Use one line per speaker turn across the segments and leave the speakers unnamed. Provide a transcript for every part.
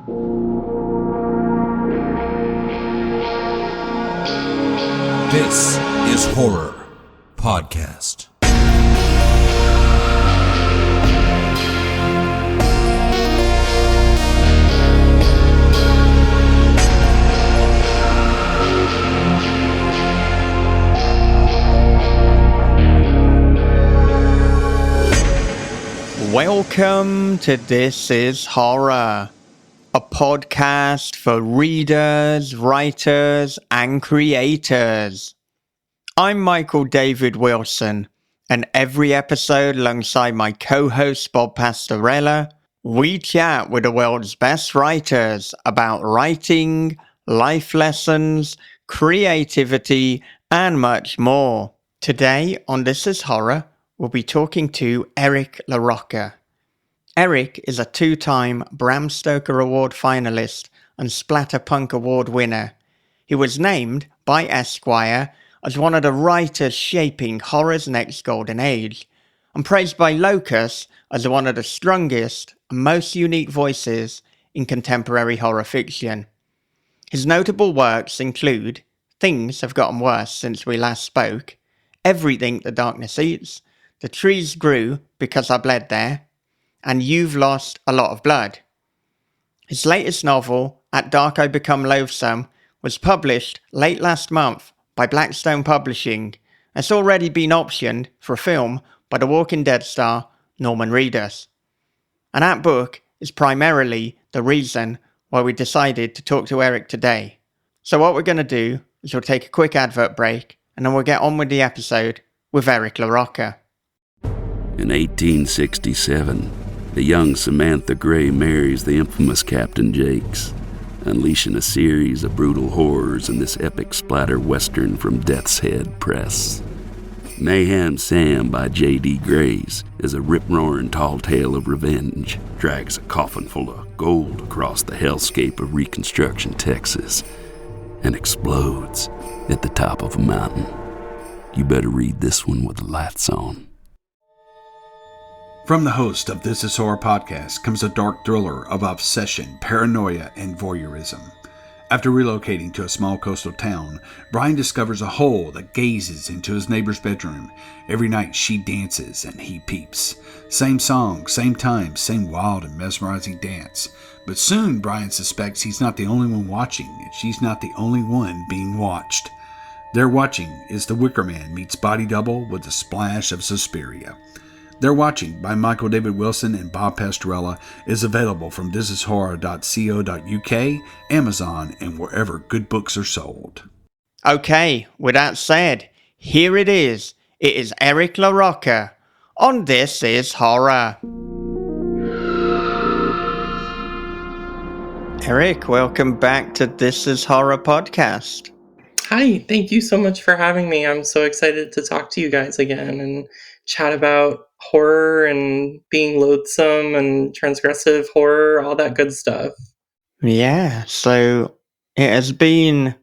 This is Horror Podcast.
Welcome to This is Horror, a podcast for readers, writers, and creators. I'm Michael David Wilson, and every episode alongside my co-host Bob Pastorella, we chat with the world's best writers about writing, life lessons, creativity, and much more. Today on This is Horror, we'll be talking to Eric LaRocca. Eric is a two-time Bram Stoker Award finalist and Splatterpunk Award winner. He was named by Esquire as one of the writers shaping horror's next golden age, and praised by Locus as one of the strongest and most unique voices in contemporary horror fiction. His notable works include Things Have Gotten Worse Since We Last Spoke, Everything the Darkness Eats, The Trees Grew Because I Bled There, and You've Lost a Lot of Blood. His latest novel, At Dark I Become Loathsome, was published late last month by Blackstone Publishing. It's already been optioned for a film by The Walking Dead star Norman Reedus. And that book is primarily the reason why we decided to talk to Eric today. So what we're going to do is we'll take a quick advert break, and then we'll get on with the episode with Eric LaRocca.
In 1867, the young Samantha Gray marries the infamous Captain Jakes, unleashing a series of brutal horrors in this epic splatter western from Death's Head Press. Mayhem Sam by J.D. Grace is a rip-roaring tall tale of revenge, drags a coffin full of gold across the hellscape of Reconstruction, Texas, and explodes at the top of a mountain. You better read this one with the lights on.
From the host of This Is Horror Podcast comes a dark thriller of obsession, paranoia, and voyeurism. After relocating to a small coastal town, Brian discovers a hole that gazes into his neighbor's bedroom. Every night she dances and he peeps. Same song, same time, same wild and mesmerizing dance. But soon Brian suspects he's not the only one watching, and she's not the only one being watched. Their watching is The Wicker Man meets Body Double with a splash of Suspiria. They're Watching by Michael David Wilson and Bob Pastorella is available from thisishorror.co.uk, Amazon, and wherever good books are sold.
Okay, with that said, here it is. It is Eric LaRocca on This Is Horror. Eric, welcome back to This Is Horror Podcast.
Hi, thank you so much for having me. I'm so excited to talk to you guys again and chat about horror and being loathsome and transgressive horror, all that good stuff.
Yeah, so it has been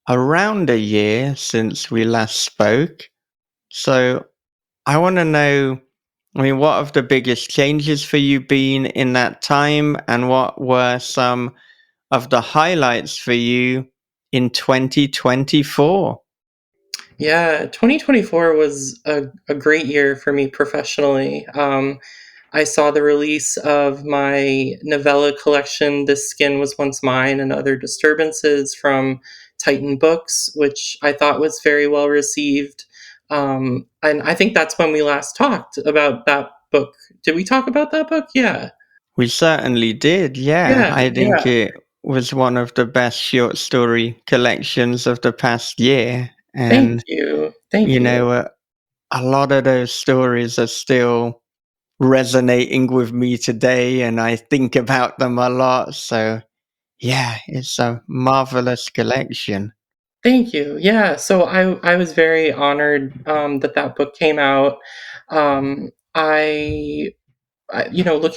around a year since we last spoke. So I want to know, what have the biggest changes for you been in that time, and what were some of the highlights for you in 2024?
Yeah, 2024 was a great year for me professionally. I saw the release of my novella collection, This Skin Was Once Mine and Other Disturbances from Titan Books, which I thought was very well received. And I think that's when we last talked about that book. Did we talk about that book? Yeah.
We certainly did, yeah. I think it was one of the best short story collections of the past year. And,
Thank you. Thank you.
A lot of those stories are still resonating with me today, and I think about them a lot. So, yeah, it's a marvelous collection.
Thank you. Yeah, so I was very honored that book came out. Looking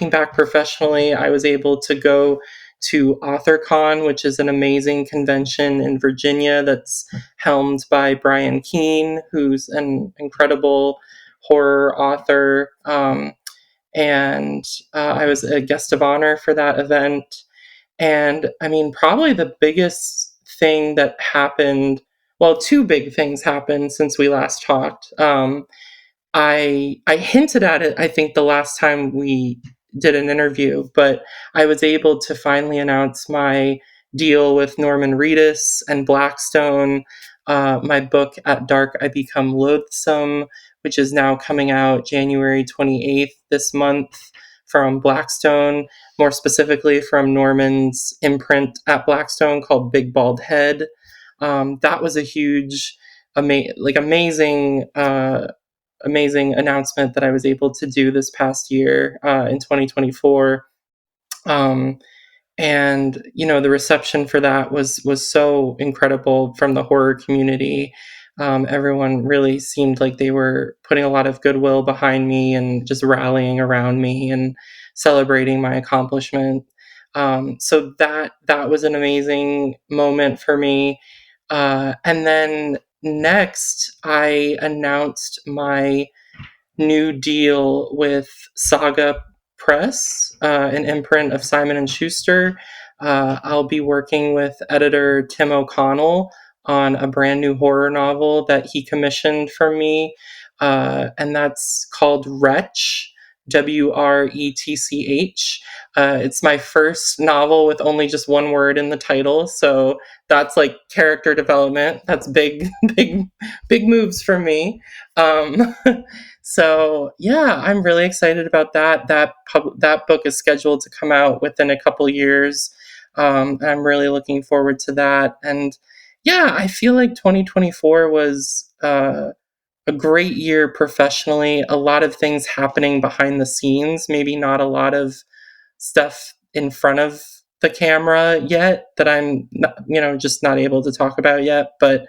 back professionally, I was able to go to AuthorCon, which is an amazing convention in Virginia that's helmed by Brian Keene, who's an incredible horror author. And I was a guest of honor for that event. And I mean, probably the biggest thing that happened, well, two big things happened since we last talked. I hinted at it, I think, the last time we did an interview, but I was able to finally announce my deal with Norman Reedus and Blackstone. My book, At Dark I Become Loathsome, which is now coming out January 28th this month from Blackstone, more specifically from Norman's imprint at Blackstone called Big Bald Head. That was a huge, amazing amazing announcement that I was able to do this past year in 2024. Um, and the reception for that was so incredible from the horror community. Everyone really seemed like they were putting a lot of goodwill behind me and just rallying around me and celebrating my accomplishment. So that was an amazing moment for me. And then next, I announced my new deal with Saga Press, an imprint of Simon and Schuster. I'll be working with editor Tim O'Connell on a brand new horror novel that he commissioned for me, and that's called Wretch. Wretch. It's my first novel with only just one word in the title, so that's like character development. That's big, big moves for me. Um, So yeah, I'm really excited about that. That book is scheduled to come out within a couple years. I'm really looking forward to that. And yeah, I feel like 2024 was a great year professionally. A lot of things happening behind the scenes. Maybe not a lot of stuff in front of the camera yet that I'm not, just not able to talk about yet. But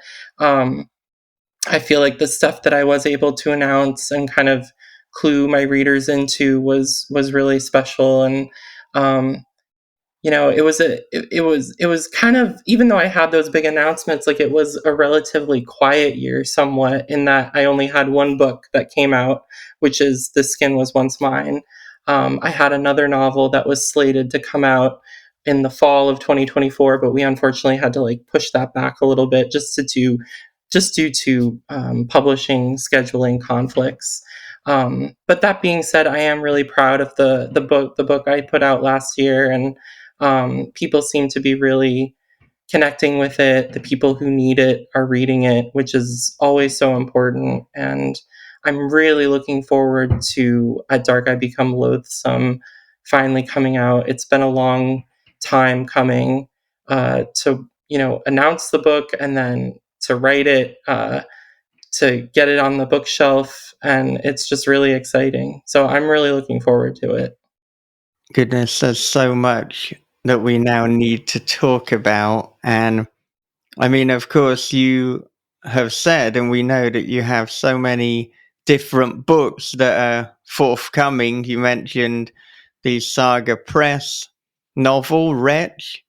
I feel like the stuff that I was able to announce and kind of clue my readers into was really special. And um, it was kind of, even though I had those big announcements, like it was a relatively quiet year somewhat, in that I only had one book that came out, which is The Skin Was Once Mine. I had another novel that was slated to come out in the fall of 2024, but we unfortunately had to like push that back a little bit just due to publishing scheduling conflicts. But that being said, I am really proud of the book I put out last year, and people seem to be really connecting with it. The people who need it are reading it, which is always so important. And I'm really looking forward to At Dark I Become Loathsome finally coming out. It's been a long time coming to announce the book and then to write it, to get it on the bookshelf, and it's just really exciting. So I'm really looking forward to it.
Goodness, there's so much that we now need to talk about. And I mean, of course, you have said, and we know that you have so many different books that are forthcoming. You mentioned the Saga Press novel, Wretch.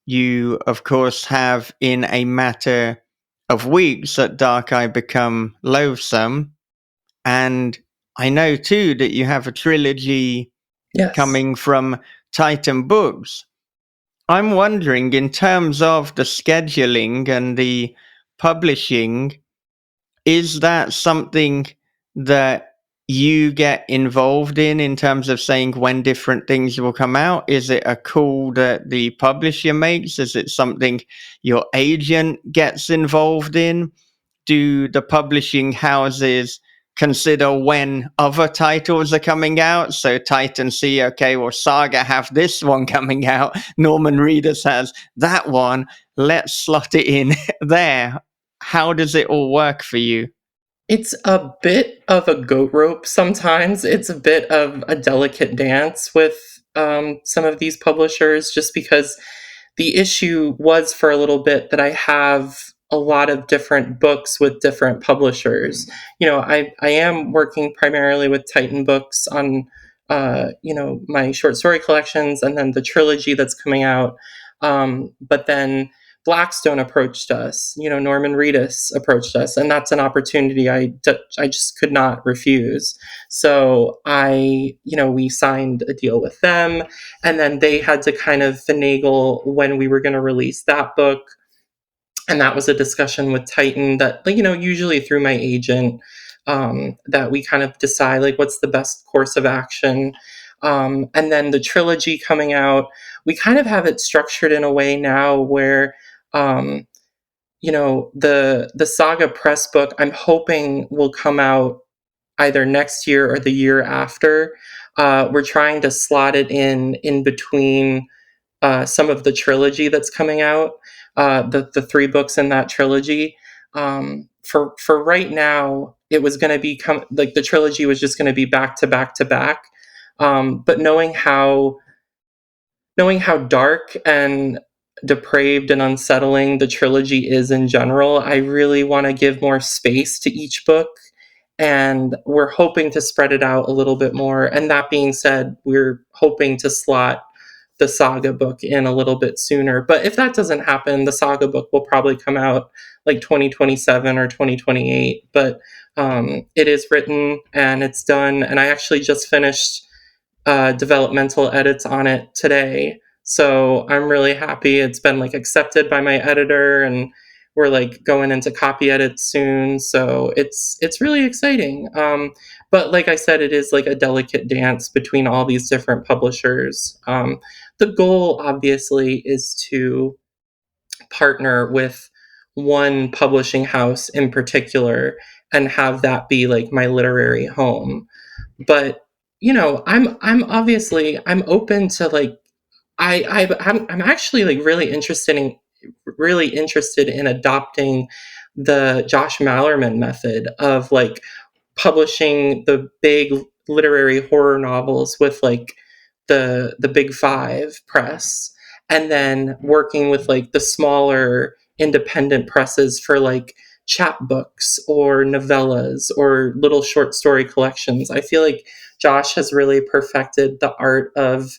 You, of course, have in a matter of weeks At Dark I Become Loathsome. And I know, too, that you have a trilogy
Yes.
coming from Titan Books. I'm wondering, in terms of the scheduling and the publishing, is that something that you get involved in terms of saying when different things will come out? Is it a call that the publisher makes? Is it something your agent gets involved in? Do the publishing houses consider when other titles are coming out? So Titan see, okay, well, Saga have this one coming out. Norman Reedus has that one. Let's slot it in there. How does it all work for you?
It's a bit of a goat rope sometimes. It's a bit of a delicate dance with some of these publishers, just because the issue was for a little bit that I have a lot of different books with different publishers. I am working primarily with Titan Books on, my short story collections and then the trilogy that's coming out. But then Blackstone approached us, Norman Reedus approached us, and that's an opportunity I just could not refuse. So we signed a deal with them, and then they had to kind of finagle when we were going to release that book. And that was a discussion with Titan that, usually through my agent, that we kind of decide like what's the best course of action. And then the trilogy coming out, we kind of have it structured in a way now where, the Saga Press book, I'm hoping will come out either next year or the year after. We're trying to slot it in between some of the trilogy that's coming out, the three books in that trilogy. For right now, it was going to be like the trilogy was just going to be back to back to back. But knowing how dark and depraved and unsettling the trilogy is in general, I really want to give more space to each book. And we're hoping to spread it out a little bit more. And that being said, we're hoping to slot the Saga book in a little bit sooner. But if that doesn't happen, the Saga book will probably come out like 2027 or 2028. But it is written and it's done. And I actually just finished developmental edits on it today. So I'm really happy. It's been like accepted by my editor, and we're like going into copy edits soon. So it's really exciting. But like I said, it is like a delicate dance between all these different publishers. The goal, obviously, is to partner with one publishing house in particular and have that be like my literary home. But I'm open to like I'm actually like really interested in adopting the Josh Mallerman method of like publishing the big literary horror novels with like the big five press, and then working with like the smaller independent presses for like chapbooks or novellas or little short story collections. I feel like Josh has really perfected the art of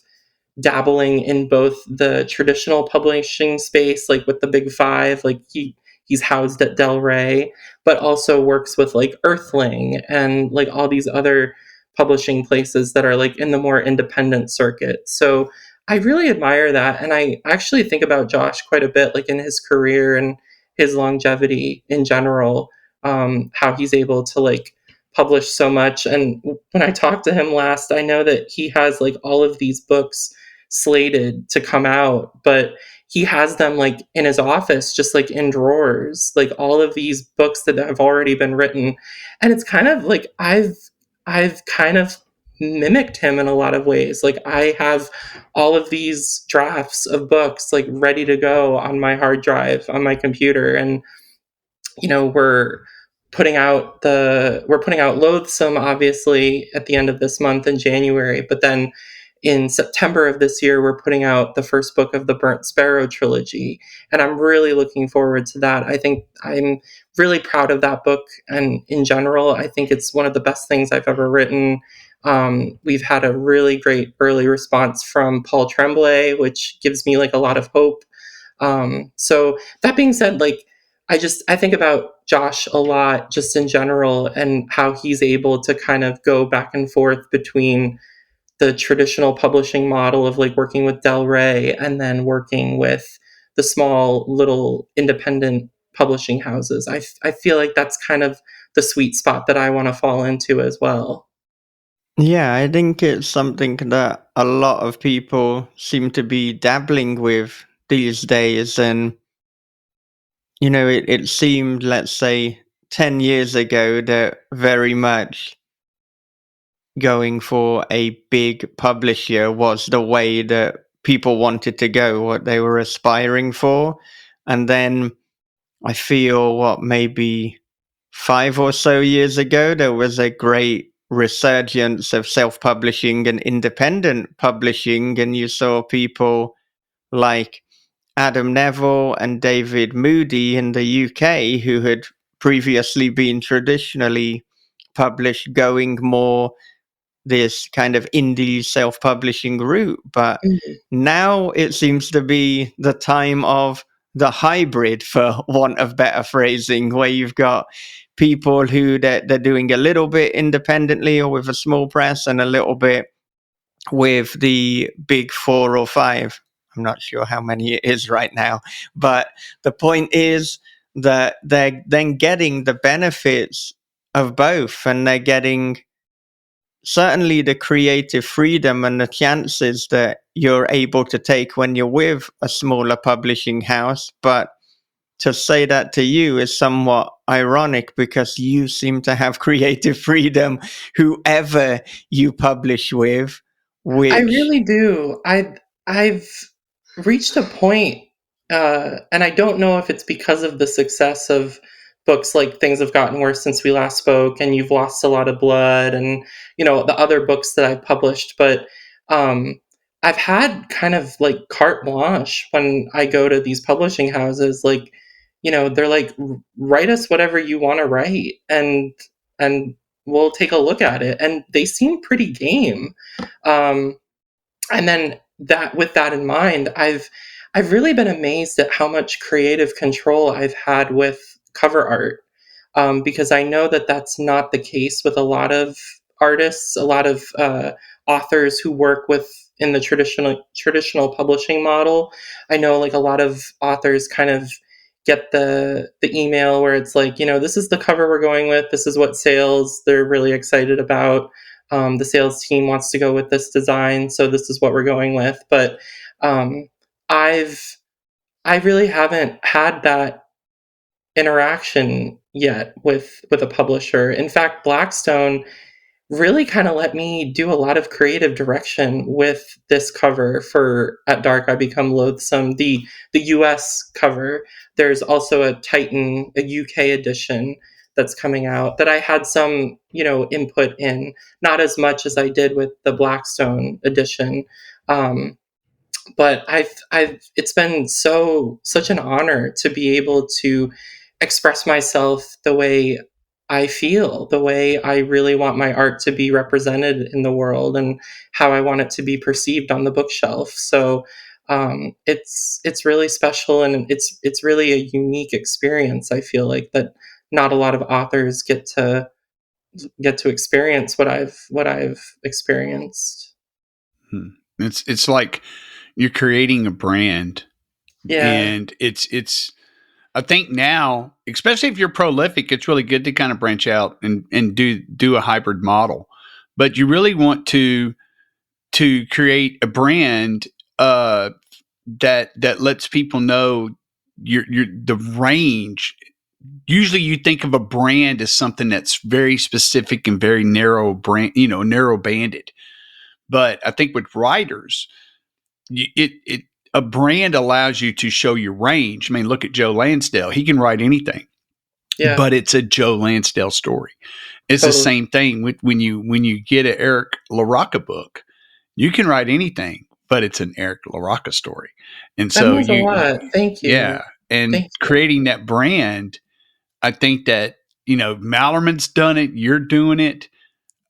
dabbling in both the traditional publishing space, like with the big five, like he's housed at Del Rey, but also works with like Earthling and like all these other publishing places that are like in the more independent circuit. So I really admire that. And I actually think about Josh quite a bit, like in his career and his longevity in general, how he's able to like publish so much. And when I talked to him last, I know that he has like all of these books slated to come out, but he has them like in his office, just like in drawers, like all of these books that have already been written. And it's kind of like I've kind of mimicked him in a lot of ways. Like I have all of these drafts of books like ready to go on my hard drive on my computer. And we're putting out Loathsome, obviously, at the end of this month in January, but then in September of this year, we're putting out the first book of the Burnt Sparrow trilogy, and I'm really looking forward to that. I think I'm really proud of that book, and in general, I think it's one of the best things I've ever written. We've had a really great early response from Paul Tremblay, which gives me like a lot of hope. So that being said, like I think about Josh a lot just in general and how he's able to kind of go back and forth between the traditional publishing model of like working with Del Rey and then working with the small little independent publishing houses. I feel like that's kind of the sweet spot that I want to fall into as well.
Yeah, I think it's something that a lot of people seem to be dabbling with these days. And, it seemed, let's say, 10 years ago that very much going for a big publisher was the way that people wanted to go, what they were aspiring for. And then I feel, maybe 5 or so years ago, there was a great resurgence of self-publishing and independent publishing, and you saw people like Adam Neville and David Moody in the UK, who had previously been traditionally published, going more this kind of indie self-publishing route. But
Mhm.
now it seems to be the time of the hybrid, for want of better phrasing, where you've got people who they're doing a little bit independently or with a small press and a little bit with the big 4 or 5. I'm not sure how many it is right now, but the point is that they're then getting the benefits of both, and they're getting certainly the creative freedom and the chances that you're able to take when you're with a smaller publishing house. But to say that to you is somewhat ironic, because you seem to have creative freedom whoever you publish with,
I
which
really do. I've reached a point, and I don't know if it's because of the success of books like Things Have Gotten Worse Since We Last Spoke and You've Lost a Lot of Blood and, the other books that I've published, but um, I've had kind of like carte blanche when I go to these publishing houses. Like, they're like, write us whatever you want to write, and we'll take a look at it. And they seem pretty game. Um, and then that with that in mind, I've really been amazed at how much creative control I've had with cover art, because I know that that's not the case with a lot of artists, a lot of authors who work with in the traditional publishing model. I know like a lot of authors kind of get the email where it's like, this is the cover we're going with, this is what sales they're really excited about, the sales team wants to go with this design, so this is what we're going with. But um, I've I really haven't had that interaction yet with a publisher. In fact, Blackstone really kind of let me do a lot of creative direction with this cover for At Dark I Become Loathsome, the US cover. There's also a Titan, a UK edition that's coming out that I had some, input in, not as much as I did with the Blackstone edition. Um, but it's been such an honor to be able to express myself the way I feel, the way I really want my art to be represented in the world, and how I want it to be perceived on the bookshelf. So it's really special, and it's really a unique experience. I feel like that not a lot of authors get to experience what I've experienced.
It's like you're creating a brand,
Yeah,
and it's I think now, especially if you're prolific, it's really good to kind of branch out and do a hybrid model. But you really want to create a brand that lets people know your the range. Usually you think of a brand as something that's very specific and very narrow narrow banded. But I think with writers, it a brand allows you to show your range. I mean, look at Joe Lansdale. He can write anything,
yeah,
but it's a Joe Lansdale story. It's the
totally.
same thing when you get an Eric LaRocca book. You can write anything, but it's an Eric LaRocca story. And
That
so
means a lot. Thank you.
yeah, and
Thank you.
creating that brand, I think that, Mallerman's done it, you're doing it.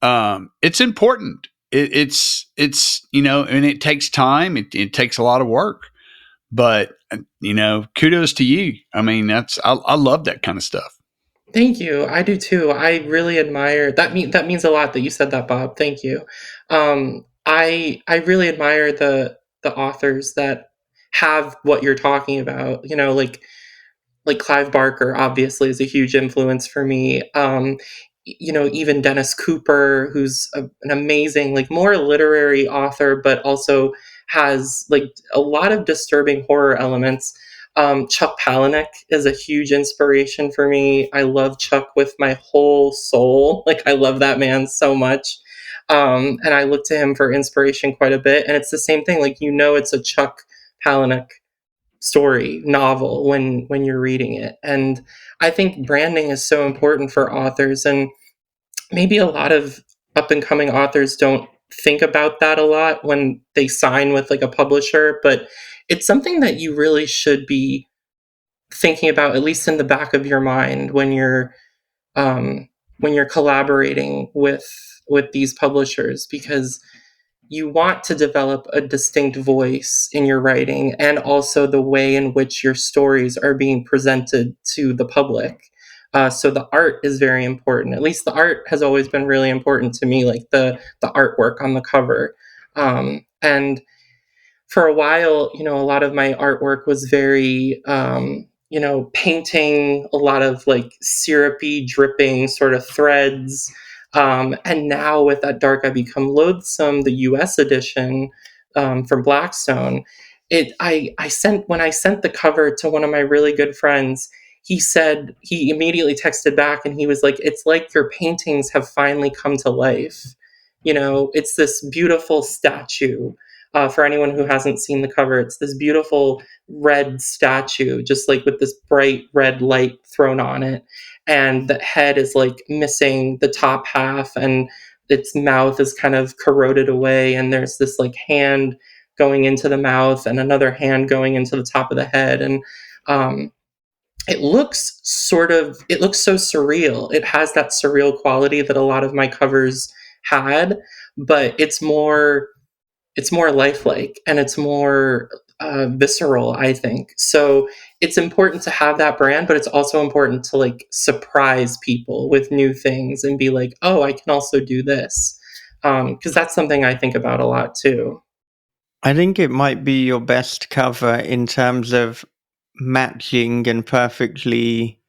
It's important. It's and it takes time. It takes a lot of work, but kudos to you. I mean, I love that kind of stuff.
Thank you. I do too. I really admire that means a lot that you said that, Bob. Thank you. I really admire the authors that have what you're talking about. Like Clive Barker obviously is a huge influence for me. Even Dennis Cooper, who's an amazing, like more literary author, but also has like a lot of disturbing horror elements. Chuck Palahniuk is a huge inspiration for me. I love Chuck with my whole soul. Like I love that man so much. And I look to him for inspiration quite a bit. And it's the same thing. Like, it's a Chuck Palahniuk story novel when you're reading it. And I think branding is so important for authors, and maybe a lot of up and coming authors don't think about that a lot when they sign with like a publisher, but it's something that you really should be thinking about, at least in the back of your mind, um, when you're collaborating with these publishers, because you want to develop a distinct voice in your writing and also the way in which your stories are being presented to the public. So the art is very important. At least the art has always been really important to me, like the artwork on the cover. And for a while, a lot of my artwork was very, painting a lot of like syrupy, dripping sort of threads. And now with that Dark I Become Loathsome, the US edition from Blackstone, when I sent the cover to one of my really good friends, he immediately texted back and he was like, "It's like your paintings have finally come to life. It's this beautiful statue." For anyone who hasn't seen the cover, it's this beautiful red statue, just like with this bright red light thrown on it. And the head is like missing the top half, and its mouth is kind of corroded away. And there's this like hand going into the mouth and another hand going into the top of the head. And um, it looks so surreal. It has that surreal quality that a lot of my covers had, but it's more lifelike and it's more visceral, I think. So it's important to have that brand, but it's also important to like surprise people with new things and be like, oh, I can also do this. Because that's something I think about a lot too.
I think it might be your best cover in terms of matching and perfectly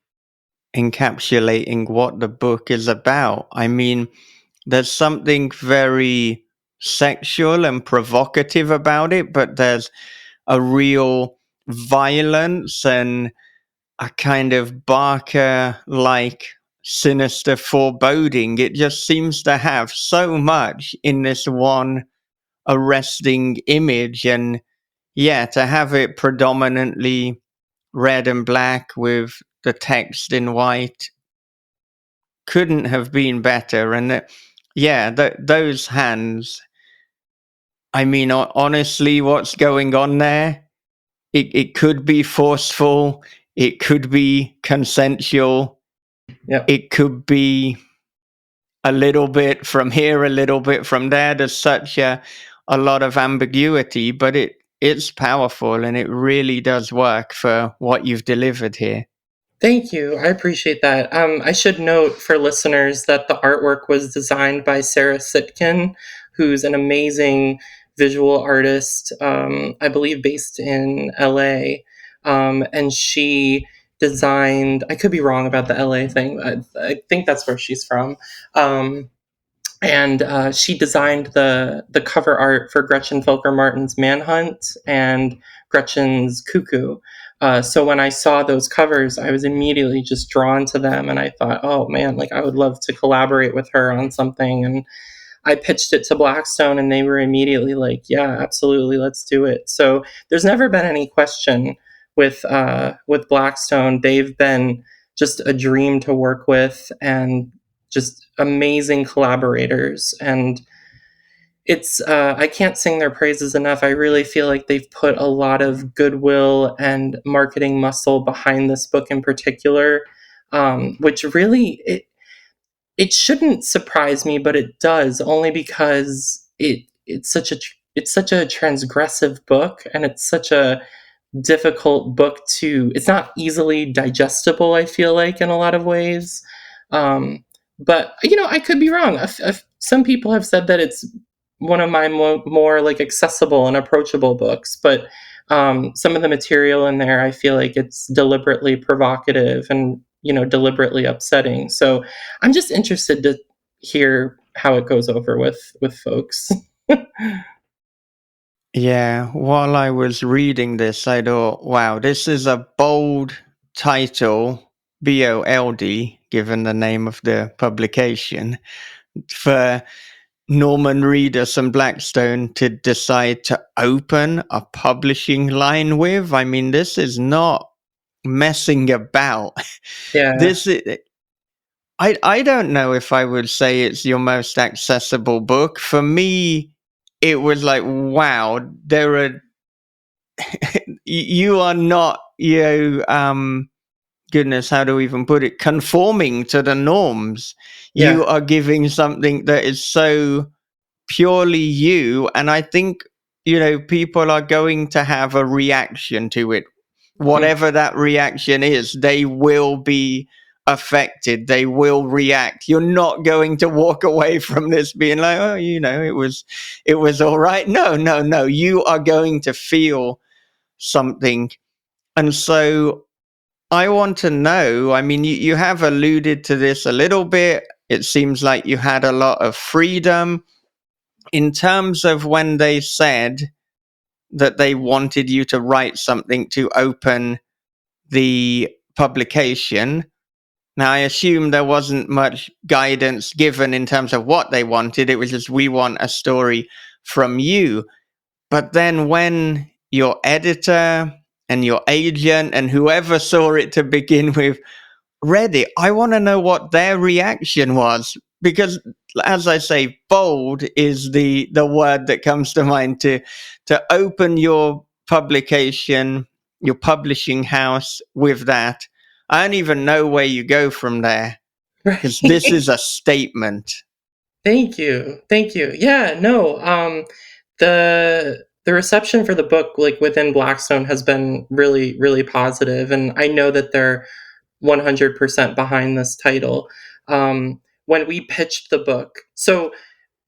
encapsulating what the book is about. I mean, there's something very sexual and provocative about it, but there's a real violence and a kind of Barker-like sinister foreboding. It just seems to have so much in this one arresting image. And yeah, to have it predominantly red and black with the text in white couldn't have been better. And those hands, I mean, honestly, what's going on there? It could be forceful. It could be consensual.
Yep.
It could be a little bit from here, a little bit from there. There's such a lot of ambiguity, but it's powerful and it really does work for what you've delivered here.
Thank you. I appreciate that. I should note for listeners that the artwork was designed by Sarah Sitkin, who's an amazing visual artist, I believe based in LA. And she designed, I could be wrong about the LA thing, I think that's where she's from. And she designed the cover art for Gretchen Felker Martin's Manhunt and Gretchen's Cuckoo. So when I saw those covers, I was immediately just drawn to them, and I thought, oh man, like I would love to collaborate with her on something. And I pitched it to Blackstone, and they were immediately like, yeah, absolutely, let's do it. So there's never been any question with Blackstone. They've been just a dream to work with, and just amazing collaborators. And it's I can't sing their praises enough. I really feel like they've put a lot of goodwill and marketing muscle behind this book in particular, which really it shouldn't surprise me, but it does, only because it's such a transgressive book, and it's such a difficult book to it's not easily digestible, I feel like, in a lot of ways. But I could be wrong. Some people have said that it's one of my more like accessible and approachable books, but some of the material in there, I feel like it's deliberately provocative and deliberately upsetting. So I'm just interested to hear how it goes over with folks.
Yeah, while I was reading this, I thought, wow, this is a bold title, BOLD, given the name of the publication, for Norman Reedus and Blackstone to decide to open a publishing line with. I mean, this is not messing about.
Yeah.
This is, I don't know if I would say it's your most accessible book. For me, it was like, wow, there are you are not, goodness, how do we even put it, conforming to the norms.
Yeah.
You are giving something that is so purely you. And I think, people are going to have a reaction to it. Whatever that reaction is, they will be affected. They will react. You're not going to walk away from this being like, oh, it was all right. No. You are going to feel something. And so I want to know, I mean, you have alluded to this a little bit. It seems like you had a lot of freedom in terms of when they said that they wanted you to write something to open the publication. Now, I assume there wasn't much guidance given in terms of what they wanted. It was just, we want a story from you. But then when your editor and your agent and whoever saw it to begin with read it, I want to know what their reaction was. Because, as I say, bold is the word that comes to mind to open your publication, your publishing house with that. I don't even know where you go from there, because
Right.
this is a statement.
Thank you. Yeah, no, the reception for the book, like, within Blackstone has been really, really positive, and I know that they're 100% behind this title. When we pitched the book, so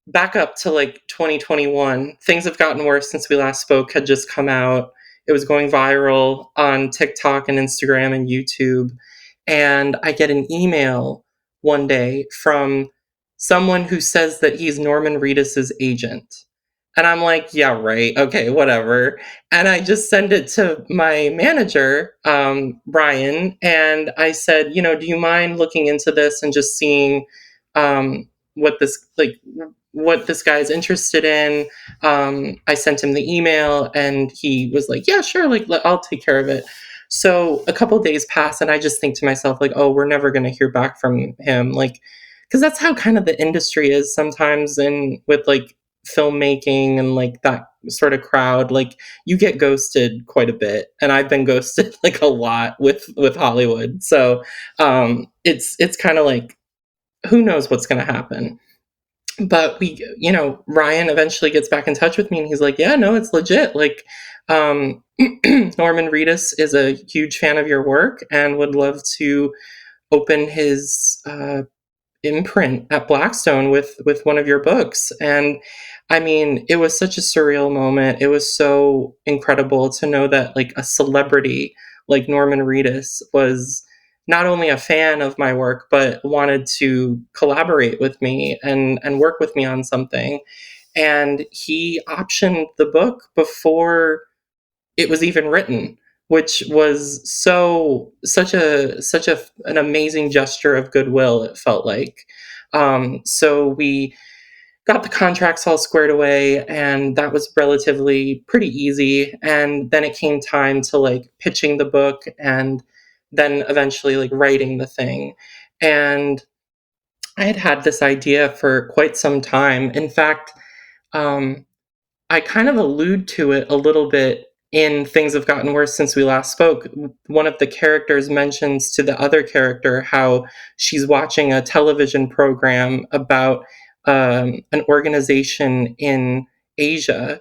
back up to like 2021, Things Have Gotten Worse Since We Last Spoke had just come out. It was going viral on TikTok and Instagram and YouTube. And I get an email one day from someone who says that he's Norman Reedus's agent. And I'm like, yeah, right. Okay, whatever. And I just send it to my manager, Brian, and I said, do you mind looking into this and just seeing what this guy's interested in? I sent him the email, and he was like, yeah, sure, like, I'll take care of it. So a couple days pass, and I just think to myself, like, oh, we're never going to hear back from him, like, because that's how kind of the industry is sometimes, and with like filmmaking and like that sort of crowd, like, you get ghosted quite a bit, and I've been ghosted like a lot with Hollywood. So it's kind of like, who knows what's going to happen. But Ryan eventually gets back in touch with me, and he's like, yeah, no, it's legit, like, Norman Reedus is a huge fan of your work and would love to open his imprint at Blackstone with one of your books. And I mean, it was such a surreal moment. It was so incredible to know that, like, a celebrity like Norman Reedus was not only a fan of my work, but wanted to collaborate with me and work with me on something. And he optioned the book before it was even written, which was such an amazing gesture of goodwill, it felt like. So we got the contracts all squared away, and that was relatively pretty easy. And then it came time to like pitching the book, and then eventually like writing the thing. And I had this idea for quite some time. In fact, um, I kind of allude to it a little bit in Things Have Gotten Worse Since We Last Spoke. One of the characters mentions to the other character how she's watching a television program about an organization in Asia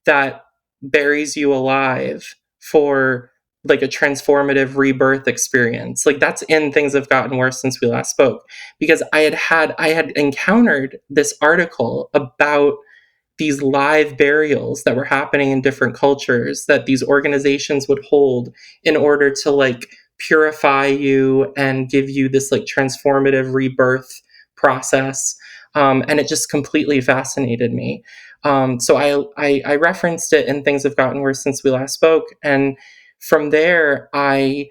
that buries you alive for like a transformative rebirth experience. Like, that's in Things Have Gotten Worse Since We Last Spoke, because I had encountered this article about these live burials that were happening in different cultures that these organizations would hold in order to like purify you and give you this like transformative rebirth process. And it just completely fascinated me. So I referenced it in Things Have Gotten Worse Since We Last Spoke. And from there, I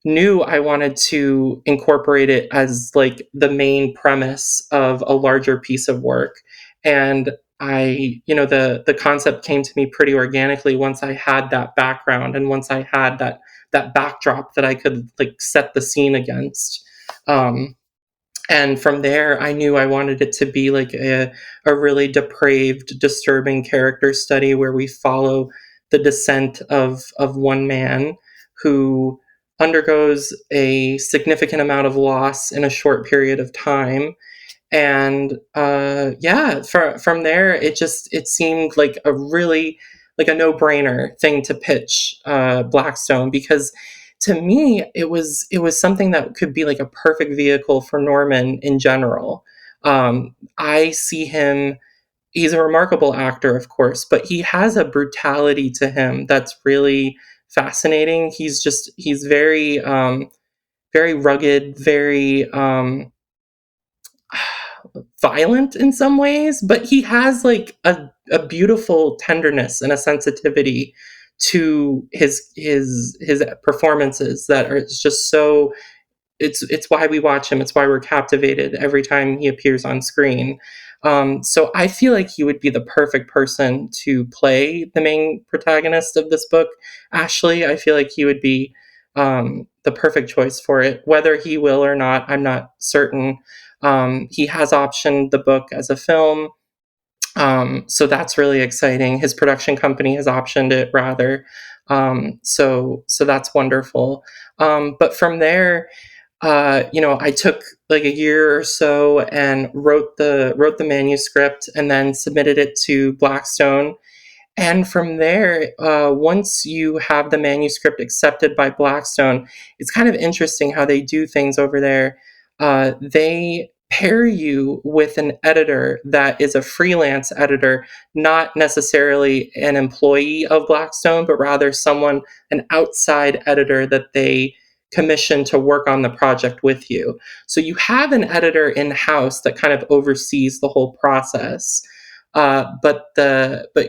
knew I wanted to incorporate it as like the main premise of a larger piece of work. And the concept came to me pretty organically once I had that background, and once I had that backdrop that I could like set the scene against. And from there, I knew I wanted it to be like a really depraved, disturbing character study where we follow the descent of one man who undergoes a significant amount of loss in a short period of time, And from there, it seemed like a really like a no-brainer thing to pitch Blackstone, because to me it was something that could be like a perfect vehicle for Norman in general. I see him. He's a remarkable actor, of course, but he has a brutality to him that's really fascinating. He's very very rugged, very violent in some ways, but he has like a beautiful tenderness and a sensitivity to his performances that are just so. It's why we watch him. It's why we're captivated every time he appears on screen. So I feel like he would be the perfect person to play the main protagonist of this book, Ashley. I feel like he would be the perfect choice for it. Whether he will or not, I'm not certain. He has optioned the book as a film, so that's really exciting. His production company has optioned it, rather. So that's wonderful. But from there, I took like a year or so and wrote the manuscript and then submitted it to Blackstone. And from there, once you have the manuscript accepted by Blackstone, it's kind of interesting how they do things over there. They pair you with an editor that is a freelance editor, not necessarily an employee of Blackstone, but rather an outside editor that they commission to work on the project with you. So you have an editor in house that kind of oversees the whole process. But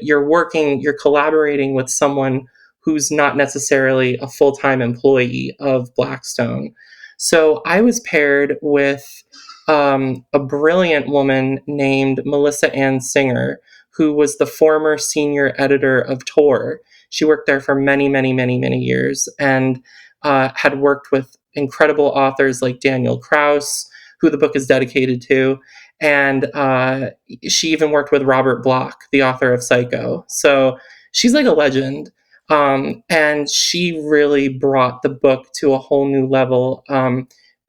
you're collaborating with someone who's not necessarily a full-time employee of Blackstone. So I was paired with a brilliant woman named Melissa Ann Singer, who was the former senior editor of Tor. She worked there for many, many, many, many years, and had worked with incredible authors like Daniel Krauss, who the book is dedicated to, and she even worked with Robert Bloch, the author of Psycho. So she's like a legend. And she really brought the book to a whole new level.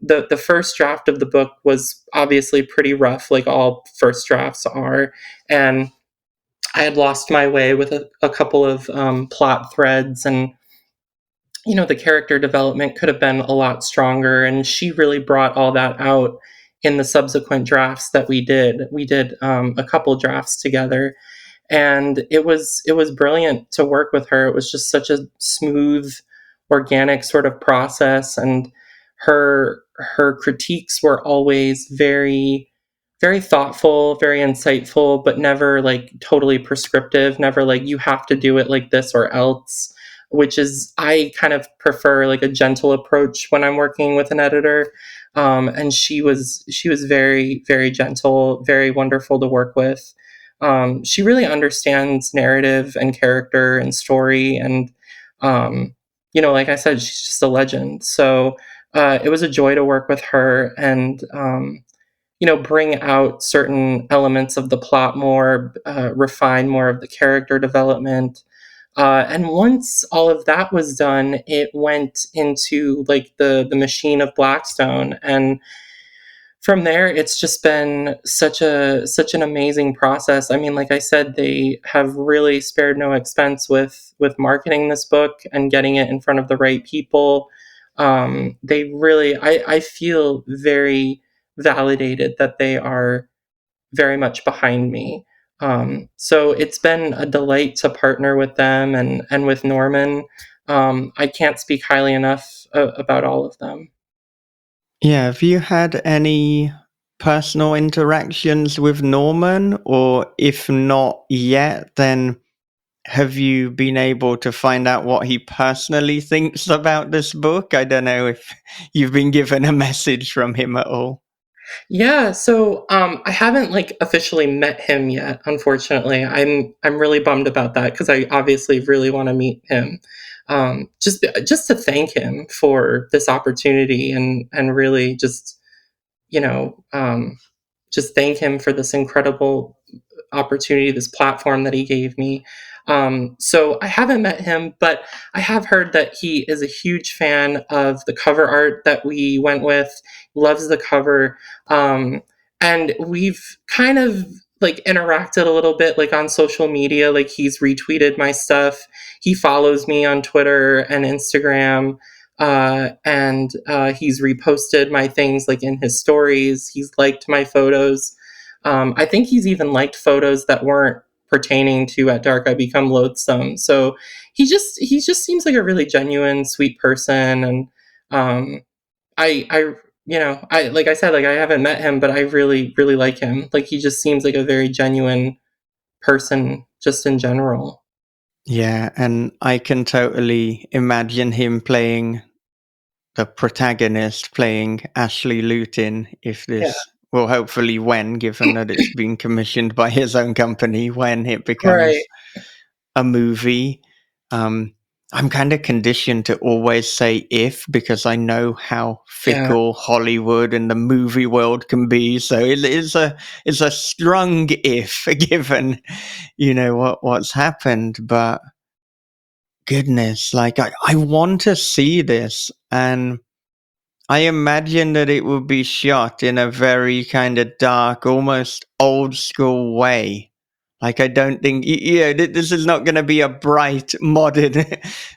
The first draft of the book was obviously pretty rough, like all first drafts are. And I had lost my way with a couple of plot threads, and the character development could have been a lot stronger. And she really brought all that out in the subsequent drafts that we did. We did a couple drafts together, and it was brilliant to work with her. It was just such a smooth, organic sort of process, and her critiques were always very, very thoughtful, very insightful, but never like totally prescriptive, never like you have to do it like this or else, which is, I kind of prefer like a gentle approach when I'm working with an editor. And she was very, very gentle, very wonderful to work with. She really understands narrative and character and story, and like I said, she's just a legend. So it was a joy to work with her, and bring out certain elements of the plot more, refine more of the character development. And once all of that was done, it went into like the machine of Blackstone, and from there, it's just been such an amazing process. I mean, like I said, they have really spared no expense with marketing this book and getting it in front of the right people. They really, I feel very validated that they are very much behind me. So it's been a delight to partner with them and with Norman. I can't speak highly enough about all of them.
Yeah, have you had any personal interactions with Norman? Or if not yet, then have you been able to find out what he personally thinks about this book? I don't know if you've been given a message from him at all.
Yeah, so I haven't like officially met him yet, unfortunately. I'm really bummed about that because I obviously really want to meet him. Just to thank him for this opportunity, and really you know um, just thank him for this incredible opportunity, this platform that he gave me. So I haven't met him, but I have heard that he is a huge fan of the cover art that we went with, loves the cover. Um, and we've kind of like interacted a little bit like on social media. Like he's retweeted my stuff. He follows me on Twitter and Instagram. And he's reposted my things like in his stories. He's liked my photos. I think he's even liked photos that weren't pertaining to At Dark I Become Loathsome. So he just seems like a really genuine, sweet person. And I I like I said, like I haven't met him, but I really, really like him. Like he just seems like a very genuine person just in general.
Yeah, and I can totally imagine him playing the protagonist, playing Ashley Lutin, if
Yeah.
this, well, hopefully when, given that it's been commissioned by his own company, when it
Right.
becomes a movie. I'm kind of conditioned to always say if, because I know how
Yeah.
fickle Hollywood and the movie world can be. So it's a strong if, given what's happened. But goodness, like I want to see this, and I imagine that it would be shot in a very kind of dark, almost old school way. Like, I don't think, this is not going to be a bright, modern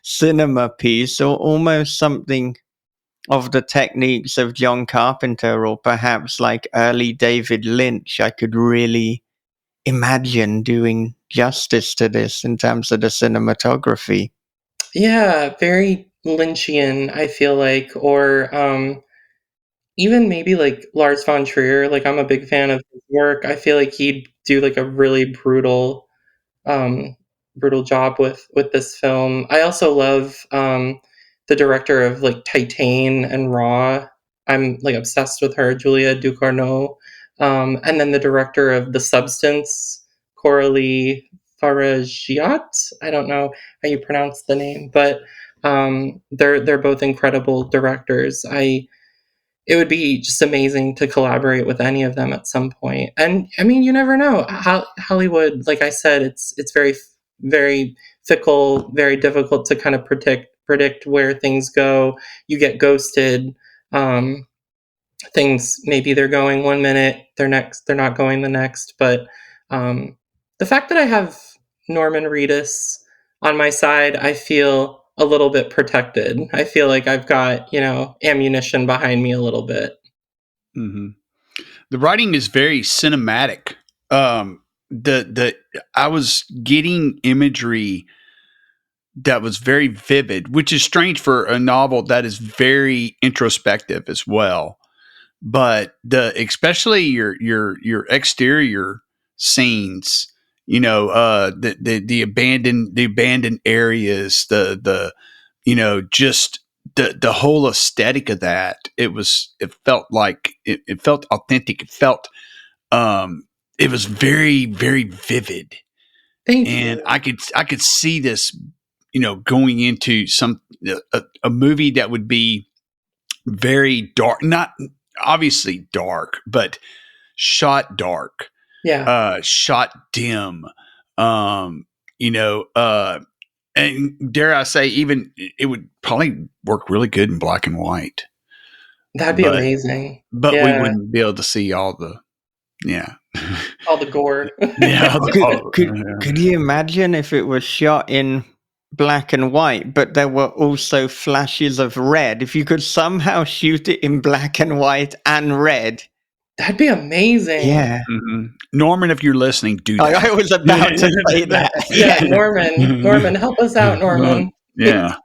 cinema piece, or almost something of the techniques of John Carpenter, or perhaps like early David Lynch. I could really imagine doing justice to this in terms of the cinematography.
Yeah, very Lynchian, I feel like, or even maybe like Lars von Trier. Like I'm a big fan of his work. I feel like he'd do like a really um, brutal job with this film. I also love the director of like Titan and Raw. I'm like obsessed with her, Julia Ducournau. And then the director of The Substance, Coralie Faragiat. I don't know how you pronounce the name, but they're both incredible directors. It would be just amazing to collaborate with any of them at some point. And I mean, you never know. Hollywood, like I said, it's very very fickle, very difficult to kind of predict where things go. You get ghosted. Um, Things maybe they're going one minute, they're not going the next. But um, the fact that I have Norman Reedus on my side, I feel a little bit protected. I feel like I've got ammunition behind me a little bit.
Mm-hmm. The writing is very cinematic. The I was getting imagery that was very vivid, which is strange for a novel that is very introspective as well. But especially your exterior scenes, the abandoned areas, the just the whole aesthetic of that. It felt like it felt authentic. Um it was very, very vivid.
Thank
And
you.
I could see this, going into a movie that would be very dark, not obviously dark, but shot dark,
Yeah,
shot dim, um, and dare I say, even it would probably work really good in black and white,
that'd be
but
amazing.
we
Yeah,
wouldn't be able to see all the, yeah,
all the gore.
yeah,
Could you imagine if it was shot in black and white, but there were also flashes of red? If you could somehow shoot it in black and white and red.
That'd be amazing.
Yeah.
Mhm. Norman, if you're listening, do
I
that.
was about to say that.
Yeah,
Yeah.
Norman, help us out, Norman.
Yeah,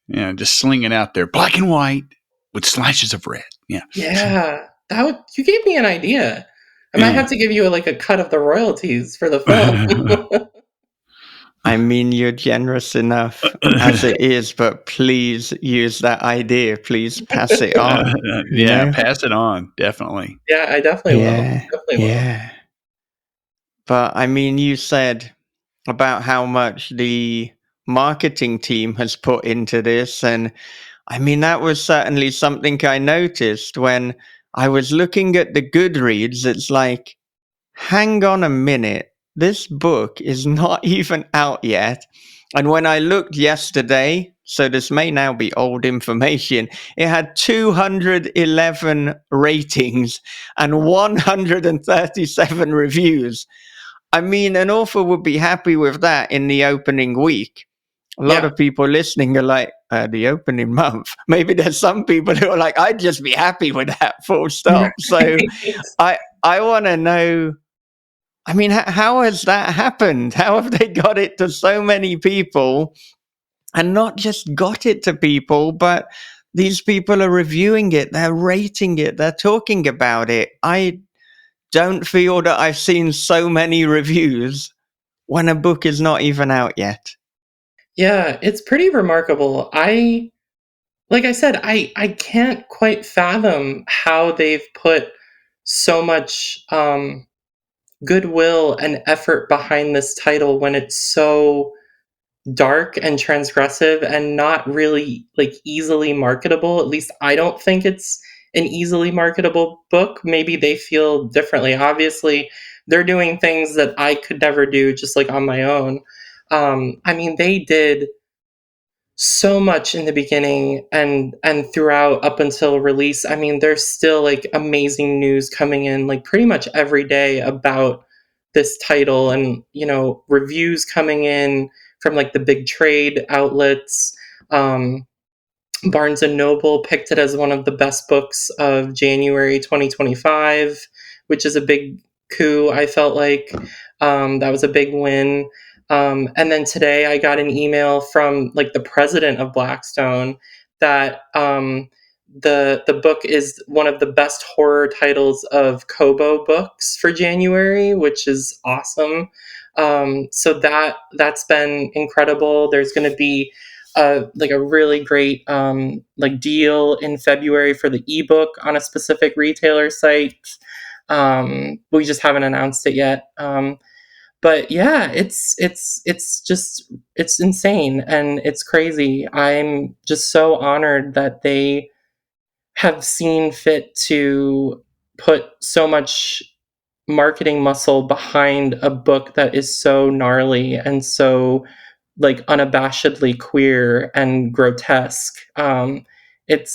yeah, just slinging out there, black and white with slashes of red. Yeah,
Yeah, you gave me an idea. I might
yeah.
have to give you like a cut of the royalties for the film.
I mean, you're generous enough as it is, but please use that idea. Please pass it on, you
Yeah,
know?
pass it on, definitely.
Yeah, I definitely will.
Yeah.
Definitely will.
Yeah. But I mean, you said about how much the marketing team has put into this. And I mean, that was certainly something I noticed when I was looking at the Goodreads. It's like, hang on a minute, this book is not even out yet. And when I looked yesterday, so this may now be old information. It had 211 ratings and 137 reviews. I mean, an author would be happy with that in the opening week. A lot
Yeah.
of people listening are like, the opening month. Maybe there's some people who are like, I'd just be happy with that, full stop. So I want to know, I mean, how has that happened? How have they got it to so many people? And not just got it to people, but these people are reviewing it, they're rating it, they're talking about it. I don't feel that I've seen so many reviews when a book is not even out yet.
Yeah, it's pretty remarkable. Like I said, I can't quite fathom how they've put so much goodwill and effort behind this title when it's so dark and transgressive and not really like easily marketable. At least I don't think it's an easily marketable book. Maybe they feel differently. Obviously, they're doing things that I could never do just like on my own. I mean, they did so much in the beginning and throughout up until release. I mean, there's still like amazing news coming in like pretty much every day about this title, and reviews coming in from like the big trade outlets. Barnes and Noble picked it as one of the best books of January 2025, which is a big coup. I felt like that was a big win. And then today I got an email from like the president of Blackstone that the book is one of the best horror titles of Kobo books for January, which is awesome. So that's been incredible. There's going to be like a really great like deal in February for the ebook on a specific retailer site. We just haven't announced it yet. But yeah, it's insane and it's crazy. I'm just so honored that they have seen fit to put so much marketing muscle behind a book that is so gnarly and so like unabashedly queer and grotesque. It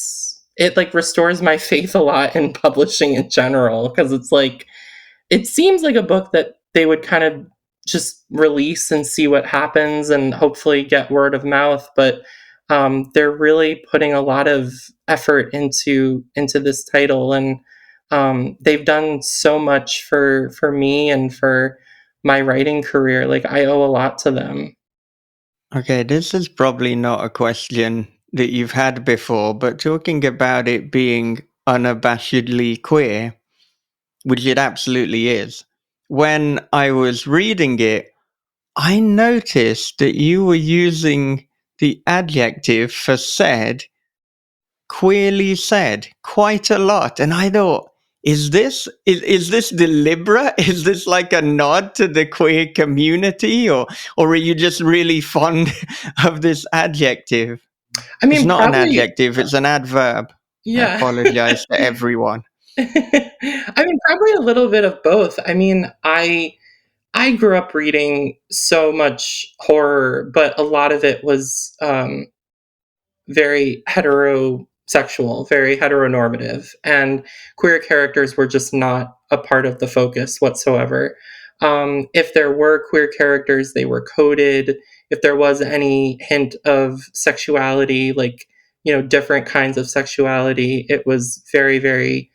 like restores my faith a lot in publishing in general, because it's like it seems like a book that they would kind of just release and see what happens and hopefully get word of mouth, but they're really putting a lot of effort into this title, and they've done so much for me and for my writing career. Like I owe a lot to them.
Okay, this is probably not a question that you've had before, but talking about it being unabashedly queer, which it absolutely is, when I was reading it, I noticed that you were using the adjective for said, queerly said, quite a lot. And I thought, is this deliberate? Is this like a nod to the queer community, or are you just really fond of this adjective?
I
It's
mean,
not an
probably,
adjective, it's an adverb. I
yeah.
apologize to everyone.
I mean, probably a little bit of both. I mean, I grew up reading so much horror, but a lot of it was very heterosexual, very heteronormative, and queer characters were just not a part of the focus whatsoever. If there were queer characters, they were coded. If there was any hint of sexuality, like different kinds of sexuality, it was very, very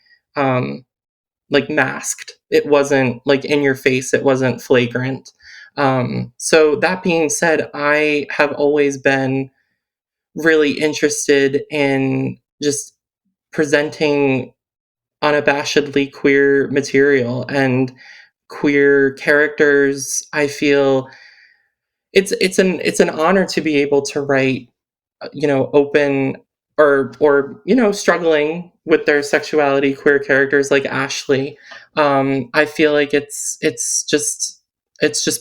like masked. It wasn't like in your face. It wasn't flagrant. So that being said, I have always been really interested in just presenting unabashedly queer material and queer characters. I feel it's an honor to be able to write open or struggling with their sexuality queer characters like Ashley. I feel like it's just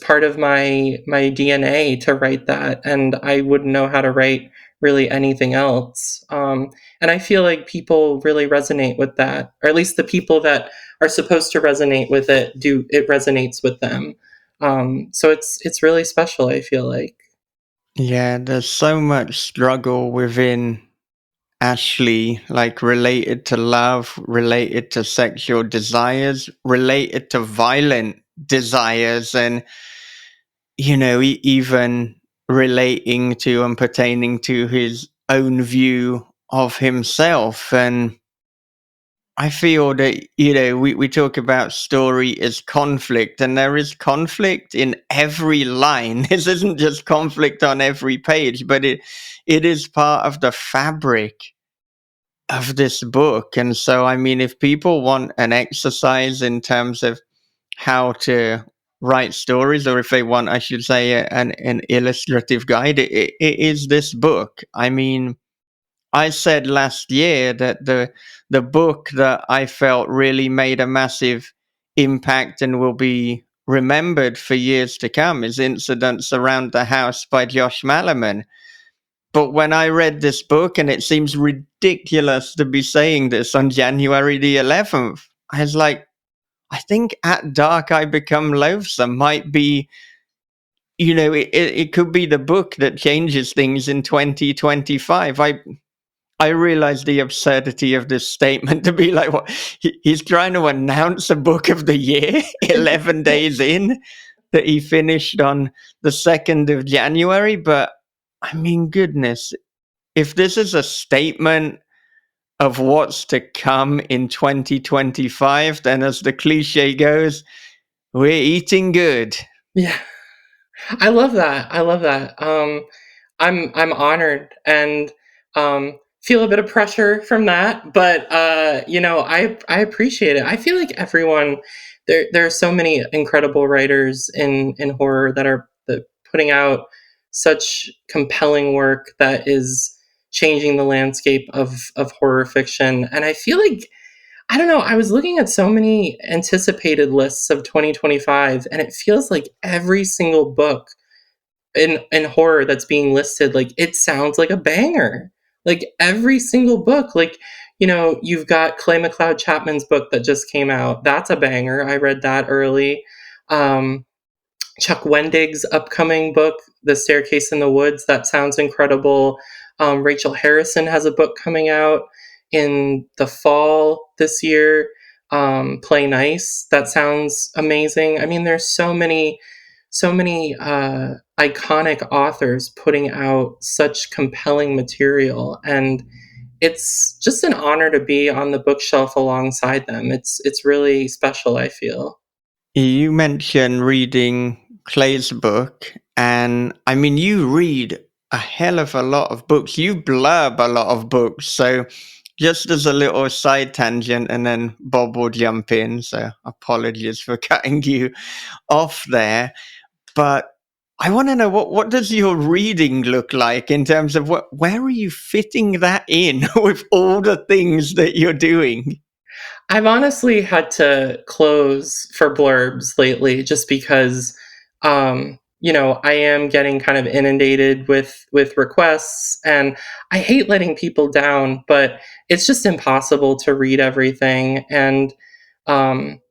part of my DNA to write that, and I wouldn't know how to write really anything else. And I feel like people really resonate with that, or at least the people that are supposed to resonate with it do. It resonates with them. So it's really special, I feel like.
Yeah, there's so much struggle within Ashley, like related to love, related to sexual desires, related to violent desires, and, even relating to and pertaining to his own view of himself. And I feel that, we talk about story as conflict, and there is conflict in every line. This isn't just conflict on every page, but it is part of the fabric of this book. And so, I mean, if people want an exercise in terms of how to write stories, or if they want, I should say, an illustrative guide, it is this book. I mean, I said last year that the book that I felt really made a massive impact and will be remembered for years to come is Incidents Around the House by Josh Malerman. But when I read this book, and it seems ridiculous to be saying this on January the 11th, I was like, I think At Dark I Become Loathsome might be, it could be the book that changes things in 2025. I realize the absurdity of this statement to be like, what? He's trying to announce a book of the year 11 days in that he finished on the 2nd of January. But I mean, goodness, if this is a statement of what's to come in 2025, then as the cliche goes, we're eating good.
Yeah. I love that. I love that. I'm honored and feel a bit of pressure from that, but I appreciate it. I feel like everyone there are so many incredible writers in horror that putting out such compelling work that is changing the landscape of horror fiction. And I feel like I don't know, I was looking at so many anticipated lists of 2025, and it feels like every single book in horror that's being listed, like it sounds like a banger. Like every single book, like you've got Clay McLeod Chapman's book that just came out. That's a banger. I read that early. Um, Chuck Wendig's upcoming book, The Staircase in the Woods, that sounds incredible. Rachel Harrison has a book coming out in the fall this year. Play Nice, that sounds amazing. I mean, there's so many iconic authors putting out such compelling material, and it's just an honor to be on the bookshelf alongside them. It's really special, I feel.
You mentioned reading Clay's book, and I mean, you read a hell of a lot of books. You blurb a lot of books. So, just as a little side tangent, and then Bob will jump in. So, apologies for cutting you off there. But I want to know what does your reading look like in terms of where are you fitting that in with all the things that you're doing?
I've honestly had to close for blurbs lately just because I am getting kind of inundated with requests, and I hate letting people down, but it's just impossible to read everything, and um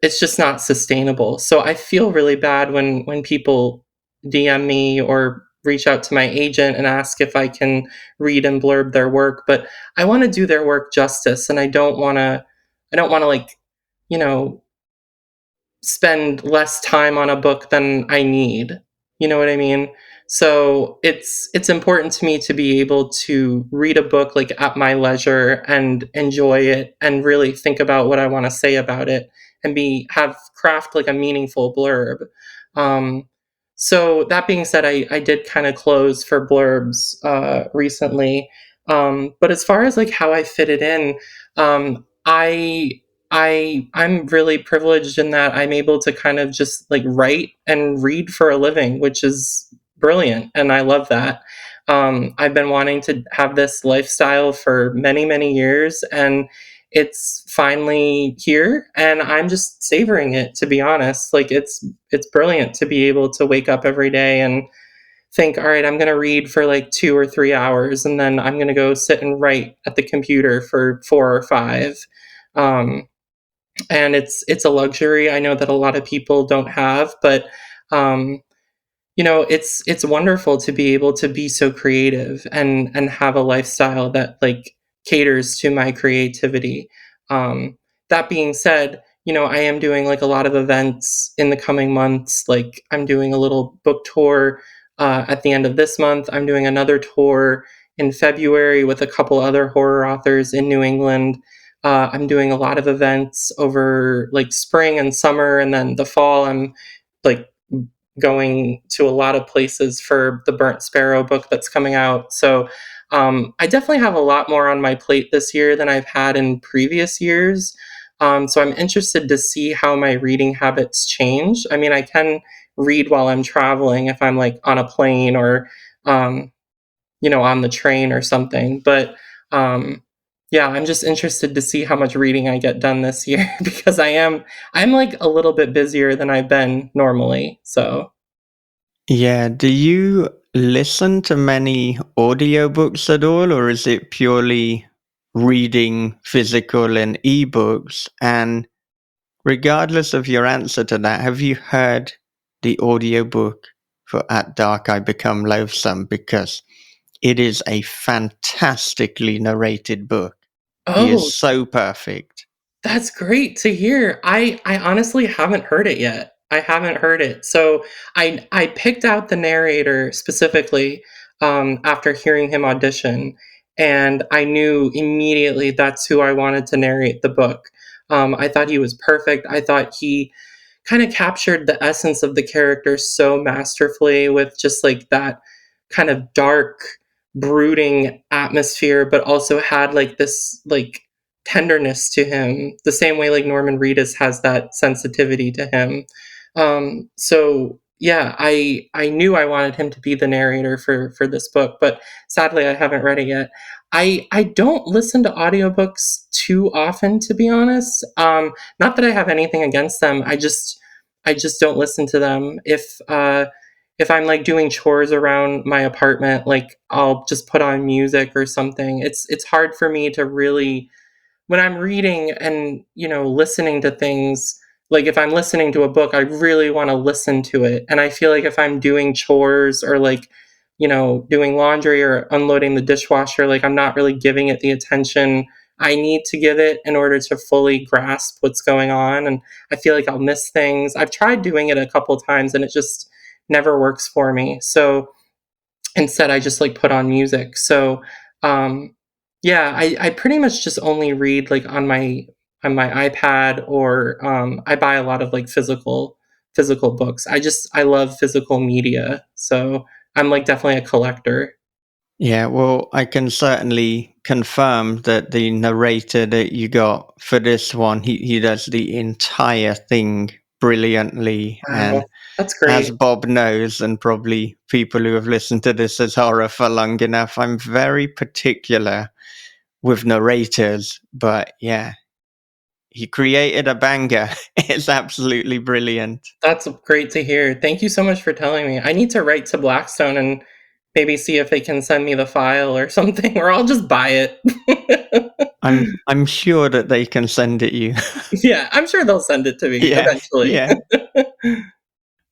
it's just not sustainable. So I feel really bad when people DM me or reach out to my agent and ask if I can read and blurb their work, but I want to do their work justice, and I don't want to like, you know, spend less time on a book than I need. You know what I mean? So it's important to me to be able to read a book like at my leisure and enjoy it and really think about what I want to say about it and be have craft like a meaningful blurb. Um, so that being said, I did kind of close for blurbs recently. But as far as like how I fit it in, I'm really privileged in that I'm able to kind of just like write and read for a living, which is brilliant, and I love that. I've been wanting to have this lifestyle for many, many years, and it's finally here, and I'm just savoring it. To be honest, like it's brilliant to be able to wake up every day and think, all right, I'm going to read for like 2 or 3 hours, and then I'm going to go sit and write at the computer for 4 or 5. Um, and it's a luxury I know that a lot of people don't have, but um, it's wonderful to be able to be so creative and have a lifestyle that like caters to my creativity. That being said, I am doing like a lot of events in the coming months. Like I'm doing a little book tour at the end of this month. I'm doing another tour in February with a couple other horror authors in New England. I'm doing a lot of events over like spring and summer, and then the fall. I'm like going to a lot of places for the Burnt Sparrow book that's coming out. So I definitely have a lot more on my plate this year than I've had in previous years. So I'm interested to see how my reading habits change. I mean, I can read while I'm traveling if I'm like on a plane or, on the train or something. But yeah, I'm just interested to see how much reading I get done this year because I'm like a little bit busier than I've been normally. So
Yeah, do you listen to many audiobooks at all, or is it purely reading physical and ebooks? And regardless of your answer to that, have you heard the audiobook for At Dark I Become Loathsome? Because it is a fantastically narrated book. He is
oh,
so perfect.
that's great to hear. I honestly haven't heard it yet. I haven't heard it. So I picked out the narrator specifically after hearing him audition, and I knew immediately that's who I wanted to narrate the book. I thought he was perfect. I thought he kind of captured the essence of the character so masterfully with just like that kind of dark, brooding atmosphere, but also had like this like tenderness to him, the same way like Norman Reedus has that sensitivity to him. So yeah, I knew I wanted him to be the narrator for this book, but sadly I haven't read it yet. I don't listen to audiobooks too often, to be honest. Not that I have anything against them. I just don't listen to them. If I'm like doing chores around my apartment, like I'll just put on music or something. It's hard for me to really when I'm reading and, listening to things, like if I'm listening to a book, I really want to listen to it. And I feel like if I'm doing chores or like, doing laundry or unloading the dishwasher, like I'm not really giving it the attention I need to give it in order to fully grasp what's going on. And I feel like I'll miss things. I've tried doing it a couple times and it just never works for me. So instead I just like put on music. So um yeah, I pretty much just only read like on my iPad or I buy a lot of like physical books. I love physical media. So I'm like definitely a collector.
Yeah, well, I can certainly confirm that the narrator that you got for this one, he does the entire thing brilliantly. And
Wow. That's
as
great.
Bob knows, and probably people who have listened to this as horror for long enough, I'm very particular with narrators. But yeah, he created a banger. It's absolutely brilliant.
That's great to hear. Thank you so much for telling me. I need to write to Blackstone and maybe see if they can send me the file or something, or I'll just buy it.
I'm sure that they can send it you.
Yeah, I'm sure they'll send it to me
Yeah,
eventually.
yeah.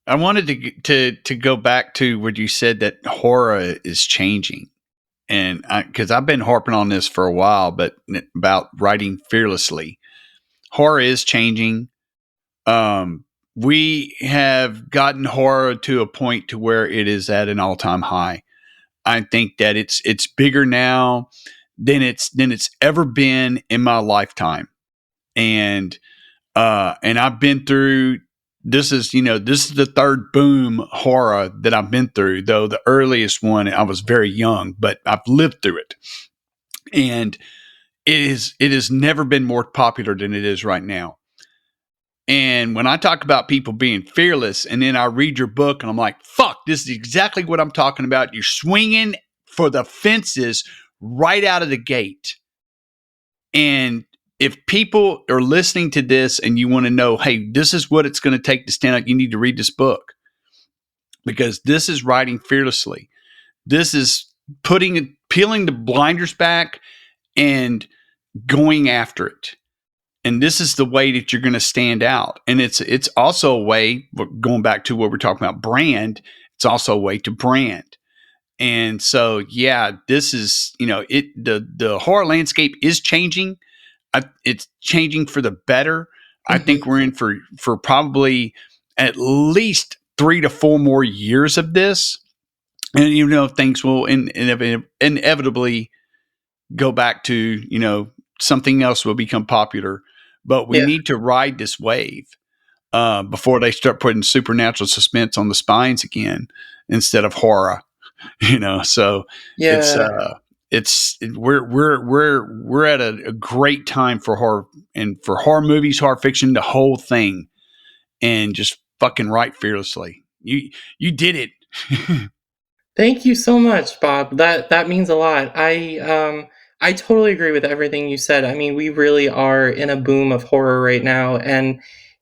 I wanted to go back to what you said that horror is changing, and because I've been harping on this for a while, but about writing fearlessly, horror is changing. We have gotten horror to a point to where it is at an all-time high. I think that it's bigger now than it's ever been in my lifetime, and I've been through. This is the third boom horror that I've been through. Though the earliest one I was very young, but I've lived through it, and it has never been more popular than it is right now. And when I talk about people being fearless, and then I read your book and I'm like, fuck, this is exactly what I'm talking about. You're swinging for the fences right out of the gate. And if people are listening to this and you want to know, hey, this is what it's going to take to stand up, you need to read this book, because this is writing fearlessly. This is peeling the blinders back and going after it. And this is the way that you're going to stand out. And it's also a way, going back to what we're talking about, brand. It's also a way to brand. And so, yeah, this is, the horror landscape is changing. It's changing for the better. I think we're in for probably at least 3 to 4 more years of this. And, things will inevitably go back to, something else will become popular. But we
Yeah.
need to ride this wave before they start putting supernatural suspense on the spines again instead of horror. So
Yeah.
we're at a great time for horror and for horror movies, horror fiction, the whole thing, and just fucking write fearlessly. You did it.
Thank you so much, Bob. That means a lot. I totally agree with everything you said. I mean, we really are in a boom of horror right now, and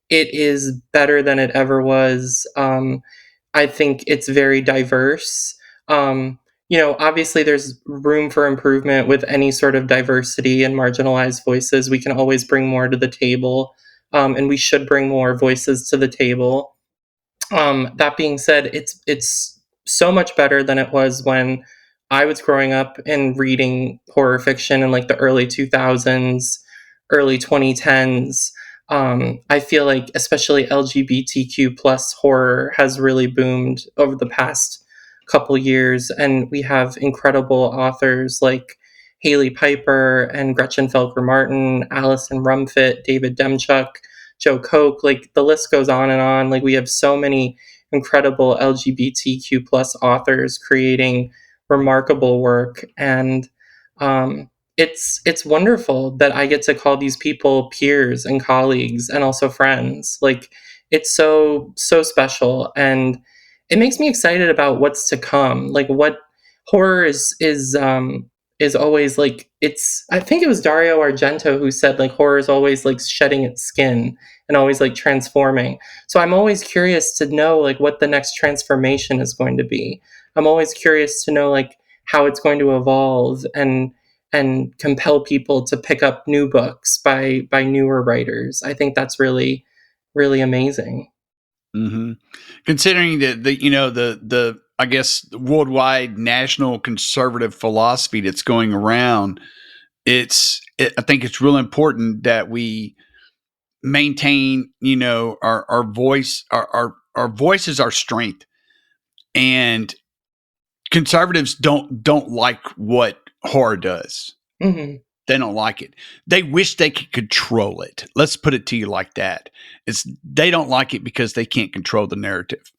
it is better than it ever was. I think it's very diverse. Obviously, there's room for improvement with any sort of diversity and marginalized voices. We can always bring more to the table, and we should bring more voices to the table. That being said, it's so much better than it was when I was growing up and reading horror fiction in like the early 2000s, early 2010s. I feel like especially LGBTQ plus horror has really boomed over the past couple years, and we have incredible authors like Haley Piper and Gretchen Felker Martin, Alison Rumfitt, David Demchuk, Joe Koch, like the list goes on and on. Like we have so many incredible LGBTQ plus authors creating remarkable work, and it's wonderful that I get to call these people peers and colleagues and also friends. Like it's so special, and it makes me excited about what's to come. Like what horror is always like it's I think it was Dario Argento who said like horror is always like shedding its skin and always like transforming. So I'm always curious to know like what the next transformation is going to be. I'm always curious to know like how it's going to evolve and compel people to pick up new books by newer writers. I think that's really really amazing.
Mm-hmm. Considering the I guess worldwide national conservative philosophy that's going around, I think it's real important that we maintain our voice. Our voice is our strength, and conservatives don't like what horror does.
Hmm.
They don't like it. They wish they could control it. Let's put it to you like that. They don't like it because they can't control the narrative.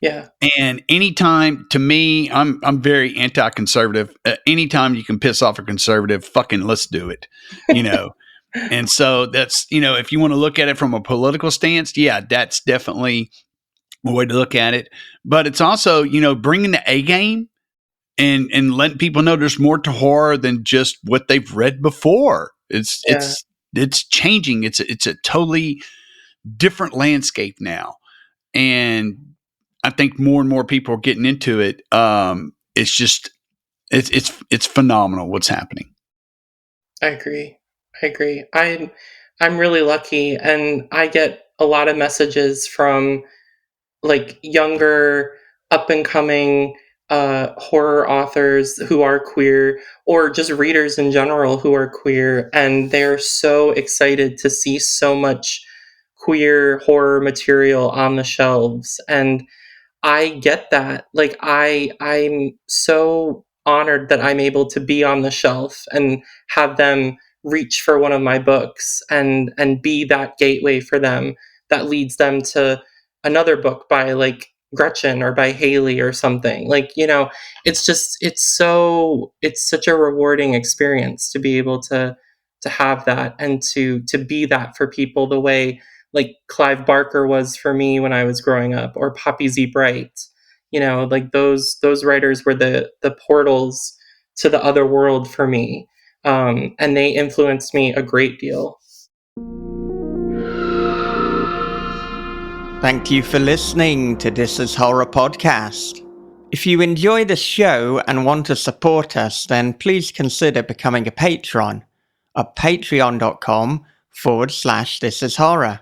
Yeah.
And anytime, to me, I'm very anti-conservative. Anytime you can piss off a conservative, fucking let's do it. And so that's if you want to look at it from a political stance, yeah, that's definitely a way to look at it. But it's also bringing the A game and letting people know there's more to horror than just what they've read before. It's changing. It's a totally different landscape now, and I think more and more people are getting into it. It's phenomenal what's happening.
I agree. I'm really lucky, and I get a lot of messages from like younger up and coming horror authors who are queer or just readers in general who are queer, and they're so excited to see so much queer horror material on the shelves. And I get that. Like I'm so honored that I'm able to be on the shelf and have them reach for one of my books and be that gateway for them that leads them to another book by like Gretchen or by Haley or something. Like, it's such a rewarding experience to be able to have that and to be that for people the way like Clive Barker was for me when I was growing up, or Poppy Z. Bright. Like those writers were the portals to the other world for me, and they influenced me a great deal.
Thank you for listening to This Is Horror Podcast. If you enjoy the show and want to support us, then please consider becoming a patron at patreon.com/This Is Horror.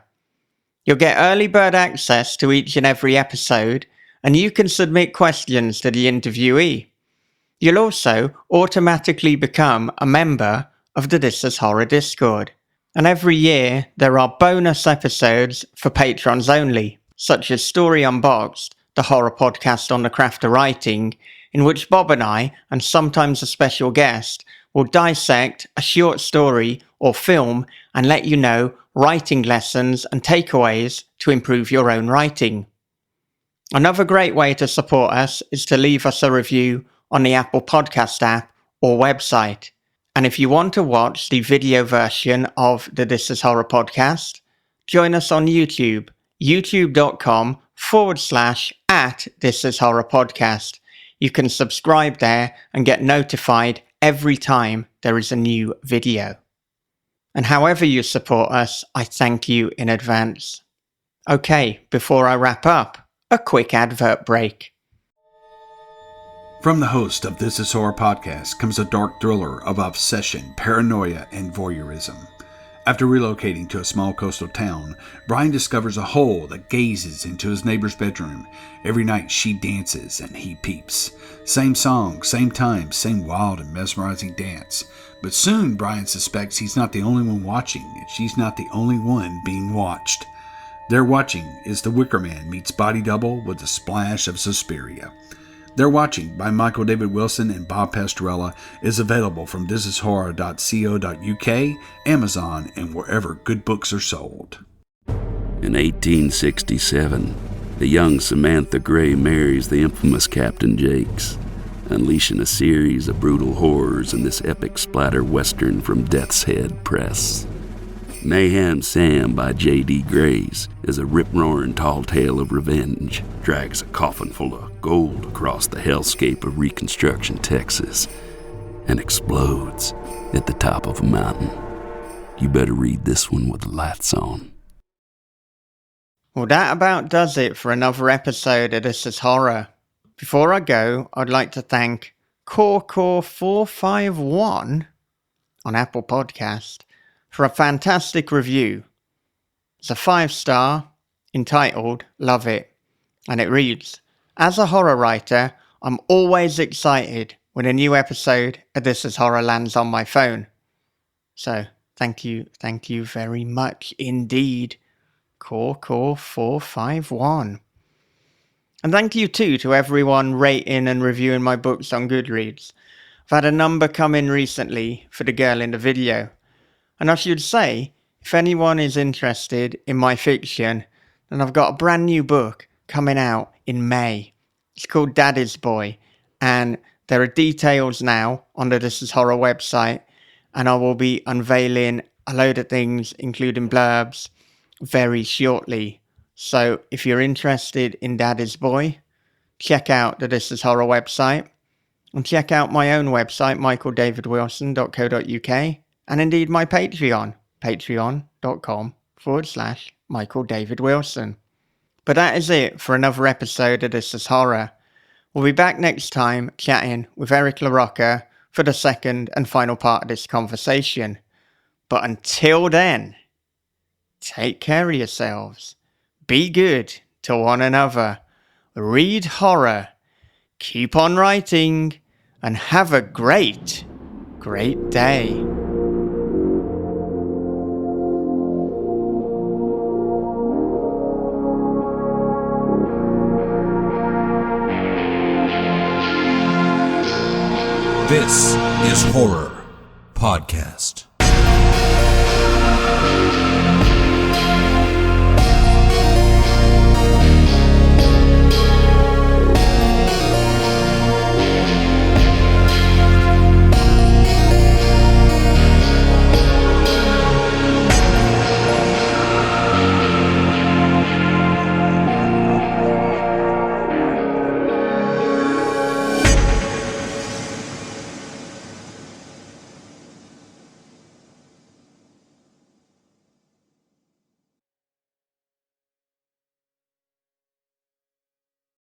You'll get early bird access to each and every episode, and you can submit questions to the interviewee. You'll also automatically become a member of the This Is Horror Discord. And every year, there are bonus episodes for patrons only, such as Story Unboxed, the horror podcast on the craft of writing, in which Bob and I, and sometimes a special guest, will dissect a short story or film and let you know writing lessons and takeaways to improve your own writing. Another great way to support us is to leave us a review on the Apple Podcast app or website. And if you want to watch the video version of the This Is Horror podcast, join us on YouTube, youtube.com/@thisishorrorpodcast. You can subscribe there and get notified every time there is a new video. And however you support us, I thank you in advance. Okay, before I wrap up, a quick advert break.
From the host of This Is Horror Podcast comes a dark thriller of obsession, paranoia, and voyeurism. After relocating to a small coastal town, Brian discovers a hole that gazes into his neighbor's bedroom. Every night she dances and he peeps. Same song, same time, same wild and mesmerizing dance. But soon Brian suspects he's not the only one watching, and she's not the only one being watched. They're Watching is The Wicker Man meets Body Double with a splash of Suspiria. They're Watching by Michael David Wilson and Bob Pastorella is available from thisishorror.co.uk, Amazon, and wherever good books are sold.
In 1867, the young Samantha Gray marries the infamous Captain Jakes, unleashing a series of brutal horrors in this epic splatter western from Death's Head Press. Mayhem Sam by J.D. Grays is a rip-roaring tall tale of revenge, drags a coffin full of gold across the hellscape of Reconstruction, Texas, and explodes at the top of a mountain. You better read this one with the lights on.
Well, that about does it for another episode of This Is Horror. Before I go, I'd like to thank Core451 on Apple Podcast for a fantastic review. It's a 5-star, entitled Love It, and it reads, "As a horror writer, I'm always excited when a new episode of This Is Horror lands on my phone." So, thank you very much indeed, Core451. And thank you too to everyone rating and reviewing my books on Goodreads. I've had a number come in recently for The Girl in the Video. And I should say, if anyone is interested in my fiction, then I've got a brand new book coming out in May. It's called Daddy's Boy, and there are details now on the This Is Horror website, and I will be unveiling a load of things, including blurbs, very shortly. So if you're interested in Daddy's Boy, check out the This Is Horror website, and check out my own website, michaeldavidwilson.co.uk, and indeed my Patreon, patreon.com/Michael David Wilson. But that is it for another episode of This Is Horror. We'll be back next time chatting with Eric LaRocca for the second and final part of this conversation. But until then, take care of yourselves, be good to one another, read horror, keep on writing, and have a great day.
This is Horror Podcast.